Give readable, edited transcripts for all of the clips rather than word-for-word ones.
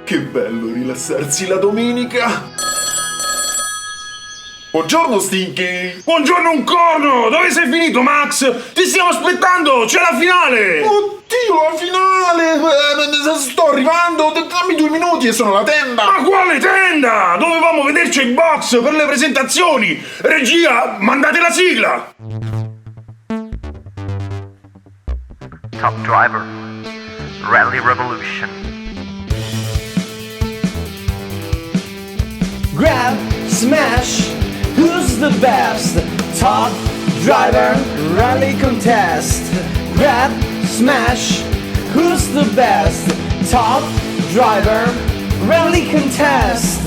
Che bello rilassarsi la domenica! Buongiorno Stinky! Buongiorno un corno! Dove sei finito, Max? Ti stiamo aspettando! C'è la finale! Oddio, la finale! Sto arrivando! Dammi 2 minuti e sono alla tenda! Ma quale tenda? Dovevamo vederci ai box per le presentazioni! Regia, mandate la sigla! Top Driver Rally Revolution. Grab, smash, who's the best? Top driver, rally contest. Grab, smash, who's the best? Top driver, rally contest.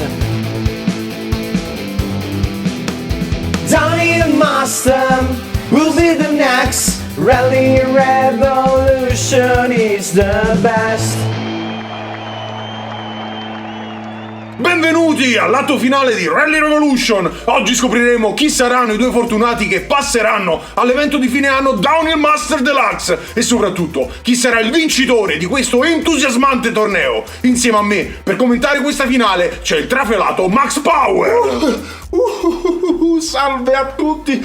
Daniel Master will be the next. Rally Revolution is the best. Benvenuti al lato finale di Rally Revolution! Oggi scopriremo chi saranno i 2 fortunati che passeranno all'evento di fine anno Downhill Master Deluxe e soprattutto chi sarà il vincitore di questo entusiasmante torneo. Insieme a me per commentare questa finale c'è il trafelato Max Power! Salve a tutti!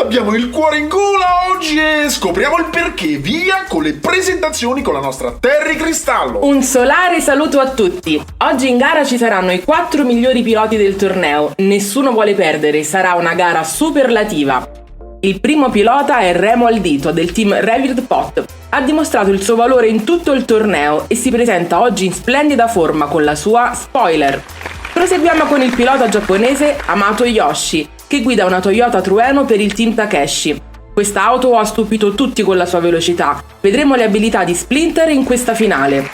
Abbiamo il cuore in gola oggi e scopriamo il perché. Via con le presentazioni con la nostra Terry Cristallo. Un solare saluto a tutti. Oggi in gara ci saranno i 4 migliori piloti del torneo. Nessuno vuole perdere, sarà una gara superlativa. Il primo pilota è Remo Aldito del team Revired Pot. Ha dimostrato il suo valore in tutto il torneo e si presenta oggi in splendida forma con la sua Spoiler. Proseguiamo con il pilota giapponese Amato Yoshi, che guida una Toyota Trueno per il team Takeshi. Questa auto ha stupito tutti con la sua velocità. Vedremo le abilità di Splinter in questa finale.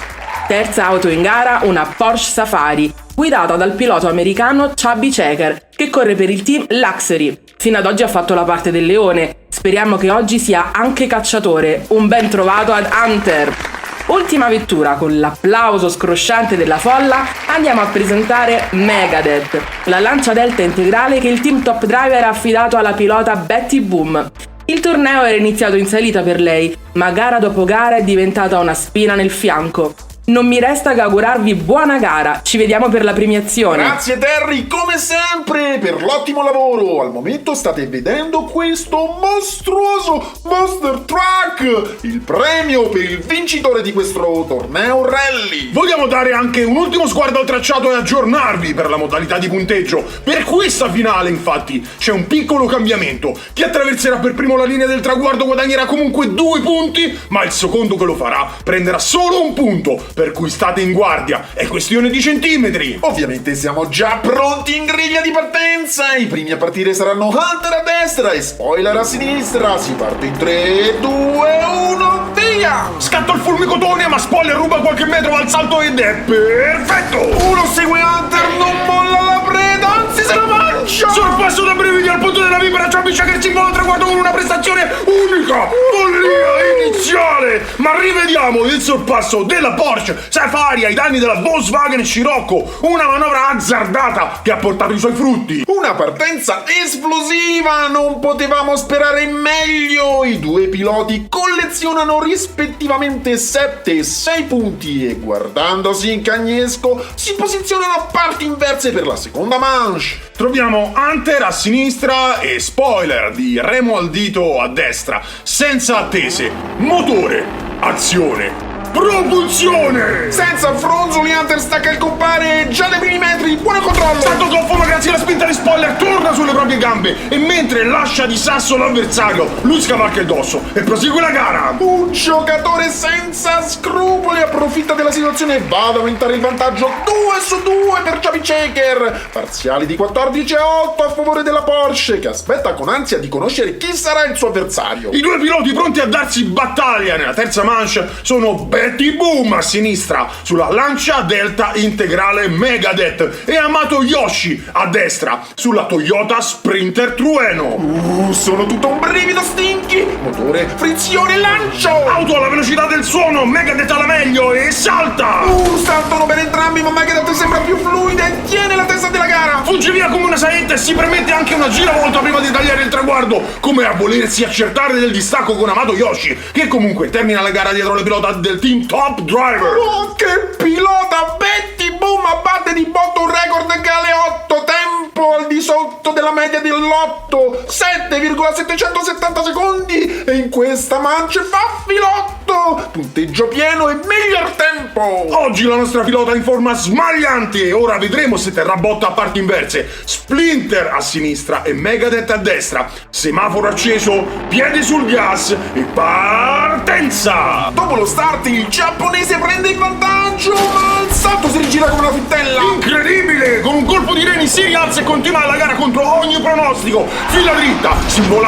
Terza auto in gara, una Porsche Safari, guidata dal pilota americano Chubby Checker, che corre per il team Luxury. Fino ad oggi ha fatto la parte del leone. Speriamo che oggi sia anche cacciatore. Un ben trovato ad Hunter! Ultima vettura, con l'applauso scrosciante della folla, andiamo a presentare Megadeth, la lancia delta integrale che il team Top Driver ha affidato alla pilota Betty Boom. Il torneo era iniziato in salita per lei, ma gara dopo gara è diventata una spina nel fianco. Non mi resta che augurarvi buona gara, ci vediamo per la premiazione. Grazie Terry, come sempre, per l'ottimo lavoro. Al momento state vedendo questo mostruoso Monster Truck, il premio per il vincitore di questo torneo rally. Vogliamo dare anche un ultimo sguardo al tracciato e aggiornarvi per la modalità di punteggio. Per questa finale, infatti, c'è un piccolo cambiamento. Chi attraverserà per primo la linea del traguardo guadagnerà comunque 2 punti, ma il secondo che lo farà prenderà solo 1 punto. Per cui state in guardia, è questione di centimetri. Ovviamente siamo già pronti in griglia di partenza. I primi a partire saranno Hunter a destra e Spoiler a sinistra. Si parte in 3, 2, 1, via! Scatto il fulmicotone, ma Spoiler ruba qualche metro al salto ed è perfetto! Uno segue Hunter, non molla la preda, anzi se la mangia! Sorpasso da brividi al punto della vipera, Chubby Checker singolo traguardo con una prestazione unica! Follia iniziale! Ma rivediamo il sorpasso della Porsche Safari ai danni della Volkswagen Scirocco, una manovra azzardata che ha portato i suoi frutti. Una partenza esplosiva, non potevamo sperare meglio. I 2 piloti collezionano rispettivamente 7 e 6 punti e guardandosi in cagnesco si posizionano a parti inverse per la seconda manche. Troviamo Hunter a sinistra e Spoiler di Remo Aldito a destra, senza attese, motore, azione, propulsione! Senza fronzoli Hunter stacca il compare già dai primi metri, buon controllo! Stato goffo ma grazie alla spinta di Spoiler torna sulle proprie gambe e mentre lascia di sasso l'avversario lui scavalca il dosso e prosegue la gara! Un giocatore senza scrupoli approfitta della situazione e va ad aumentare il vantaggio 2-2 per Chubby Checker, parziali di 14-8 a favore della Porsche che aspetta con ansia di conoscere chi sarà il suo avversario. I 2 piloti pronti a darsi battaglia nella terza manche sono Ben Betty Boom a sinistra sulla lancia Delta integrale Megadeth e Hamato Yoshi a destra sulla Toyota Sprinter Trueno. Sono tutto un brivido, Stinky! Motore, frizione, lancio! Auto alla velocità del suono, Megadeth alla meglio e salta! Saltano bene entrambi, ma Megadeth sembra più fluida e tiene la testa della gara! Fugge via come una saetta e si permette anche una giravolta prima di tagliare il traguardo, come a volersi accertare del distacco con Hamato Yoshi, che comunque termina la gara dietro le pilota del team Top Driver. Oh, che pilota! Betty Boom abbatte di botto un record che alle 8 tempo al di sotto della media dell'otto, 7,770 secondi, e in questa mancia fa filotto! Punteggio pieno e miglior tempo! Oggi la nostra pilota in forma smagliante e ora vedremo se terrà botta a parti inverse. Splinter a sinistra e Megadeth a destra. Semaforo acceso, piedi sul gas e partenza! Dopo lo start il giapponese prende il vantaggio, ma il salto si rigira come una fittella! Incredibile! Con un colpo di reni si rialza e continua la gara contro ogni pronostico. Fila dritta, si vola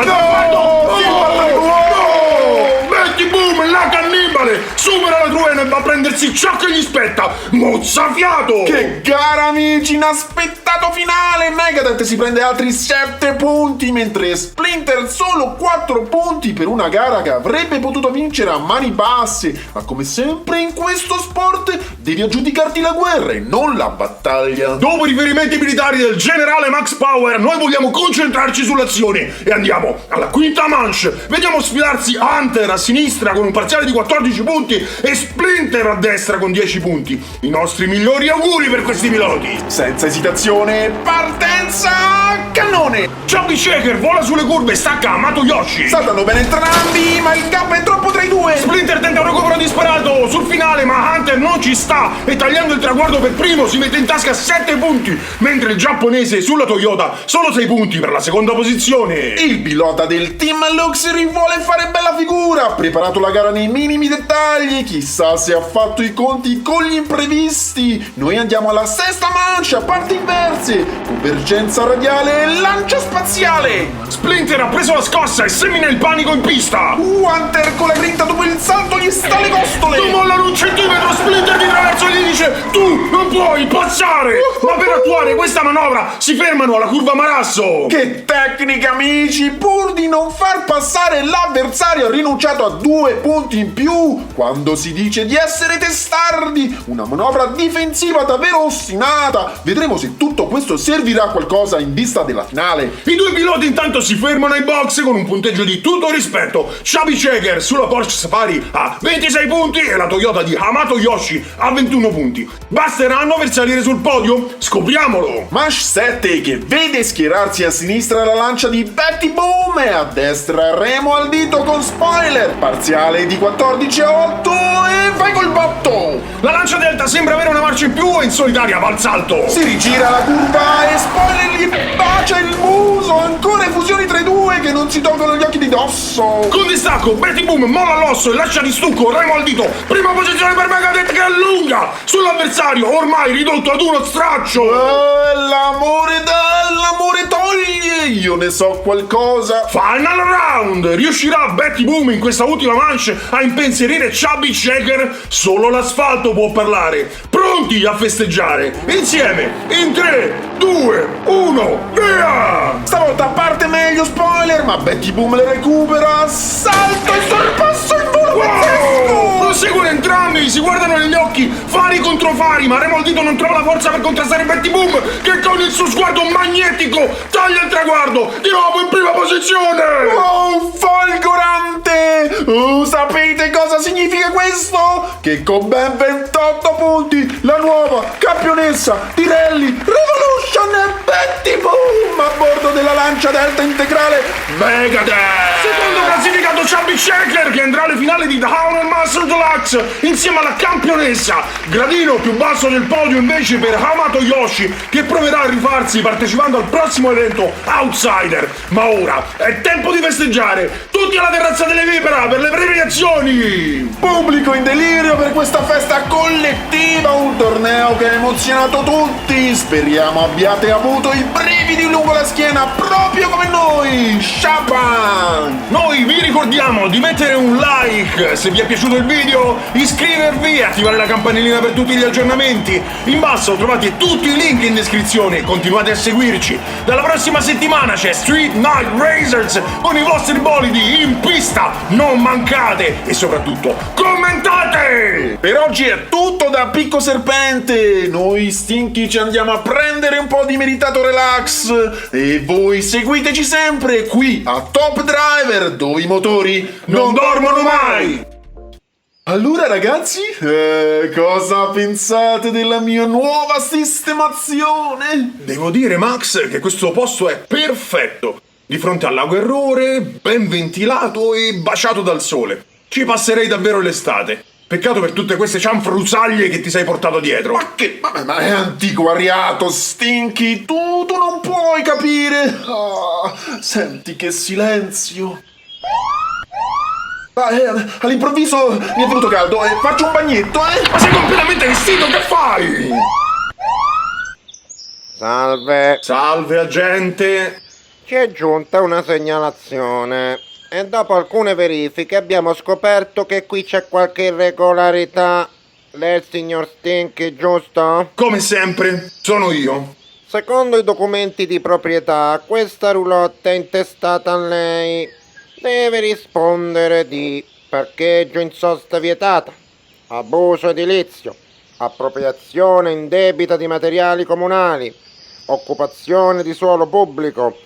Betty Boom, la cannibale, supera la Trueno e va a prendersi ciò che gli spetta. Mozzafiato! Che gara, amici! Inaspettato finale! Megadeth si prende altri 7 punti, mentre Splinter solo 4 punti per una gara che avrebbe potuto vincere a mani basse. Ma come sempre in questo sport devi aggiudicarti la guerra e non la battaglia. Dopo i riferimenti militari del generale Max Power, noi vogliamo concentrarci sull'azione e andiamo alla quinta manche. Vediamo sfilarsi Hunter a sinistra con un parziale di 14 punti e Splinter a destra con 10 punti. I nostri migliori auguri per questi piloti. Senza esitazione, partenza, cannone! Chubby Shaker vola sulle curve e stacca Hamato Yoshi. Saltano bene entrambi, ma il gap è troppo tra i due. Splinter tenta un recupero disperato sul finale, ma Hunter non ci sta e tagliando il traguardo per primo si mette in tasca 7 punti, mentre il giapponese sulla Toyota solo 6 punti per la seconda posizione. Il pilota del team Luxury vuole fare bella figura, ha preparato la gara nei minimi dettagli, chissà se ha fatto i conti con gli imprevisti. Noi andiamo alla sesta mancia, a parti inverse, convergenza radiale e lancio spaziale. Splinter ha preso la scossa e semina il panico in pista. Hunter con la grinta dopo il salto gli sta alle costole. Non mollano un centimetro, Splinter di traverso gli dice: tu non puoi passare. Ma per attuare questa manovra si fermano alla curva Marasso. Che tecnica, amici! Pur di non far passare l'avversario ha rinunciato a 2 punti in più. Quando si dice di essere testardi, una manovra difensiva davvero ostinata. Vedremo se tutto questo servirà a qualcosa in vista della finale. I due piloti intanto si fermano ai box con un punteggio di tutto rispetto. Chubby Shaker sulla Porsche Safari a 26 punti e la Toyota di Hamato Yoshi a 21 punti. Basteranno per salire sul podio? Scopriamolo! Manche 7 che vede schierarsi a sinistra la lancia di Betty Boom e a destra Remo al dito con spoiler. Parziale di 14-8 e vai col botto! La lancia Delta sembra avere una marcia in più e in solitaria va al salto. Si rigira la curva e spoiler gli bacia il muso. Ancora fusioni tra i due che non si tolgono gli occhi di dosso. Con distacco Betty Boom molla l'osso e lascia di stucco Remo al dito. Prima posizione per Megadeth che allunga sull'avversario ormai ridotto ad uno straccio. L'amore dall'amore toglie. Io ne so qualcosa. Final round. Riuscirà Betty Boom in questa ultima manche a impensierire Chubby Shaker? Solo l'asfalto può parlare. Pronti a festeggiare insieme in 3, 2, 1, via! Stavolta parte meglio, spoiler, ma Betty Boom le recupera. Salto e sorpasso il volo pazzesco! Proseguono entrambi, si guardano negli occhi, fari contro fari, ma Remo al dito non trova la forza per contrastare Betty Boom, che con il suo sguardo magnetico taglia il traguardo, di nuovo in prima posizione! Oh, folgorante! Sapete cosa significa questo? Che con ben 28 punti la nuova campionessa di Rally Revolution è Betty Boom a bordo della lancia Delta integrale Megadeth! Secondo classificato Chubby Shaker che andrà alle finali di Down Master Deluxe insieme alla campionessa. Gradino più basso del podio invece per Hamato Yoshi che proverà a rifarsi partecipando al prossimo evento Outsider. Ma ora è tempo di festeggiare, tutti alla terrazza delle Vipera per le premiazioni. Pubblico in delirio per questa festa collettiva, un torneo che ha emozionato tutti. Speriamo abbiate avuto i brividi lungo la schiena proprio come noi. Shaban! Noi vi ricordiamo di mettere un like se vi è piaciuto il video, iscrivervi e attivare la campanellina per tutti gli aggiornamenti. In basso trovate tutti i link in descrizione, continuate a seguirci. Dalla prossima settimana c'è Street Night Racers con i vostri bolidi in pista, non mancate e soprattutto commentate! Per oggi è tutto da Picco Serpente. Noi stinchi ci andiamo a prendere un po' di meritato relax e voi seguiteci sempre qui a Top Driver, dove i motori Non dormono mai! Allora ragazzi, cosa pensate della mia nuova sistemazione? Devo dire, Max, che questo posto è perfetto. Di fronte al lago Errore, ben ventilato e baciato dal sole. Ci passerei davvero l'estate. Peccato per tutte queste cianfrusaglie che ti sei portato dietro. Ma è antiquariato, stinchi, tu non puoi capire. Ah, senti che silenzio. All'improvviso mi è venuto caldo, faccio un bagnetto, Ma sei completamente vestito, che fai? Salve, Salve, agente. ci è giunta una segnalazione e dopo alcune verifiche abbiamo scoperto che qui c'è qualche irregolarità. Lei è il signor Stinky, giusto? Come sempre, sono io. Secondo i documenti di proprietà, questa roulotte è intestata a lei. Deve rispondere di parcheggio in sosta vietata, abuso edilizio, appropriazione indebita di materiali comunali, occupazione di suolo pubblico,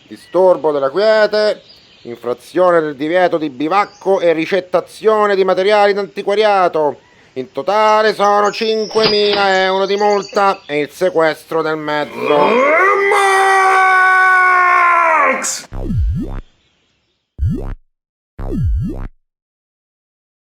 disturbo della quiete, infrazione del divieto di bivacco e ricettazione di materiali d'antiquariato. In totale sono 5.000 euro di multa e il sequestro del mezzo. Max!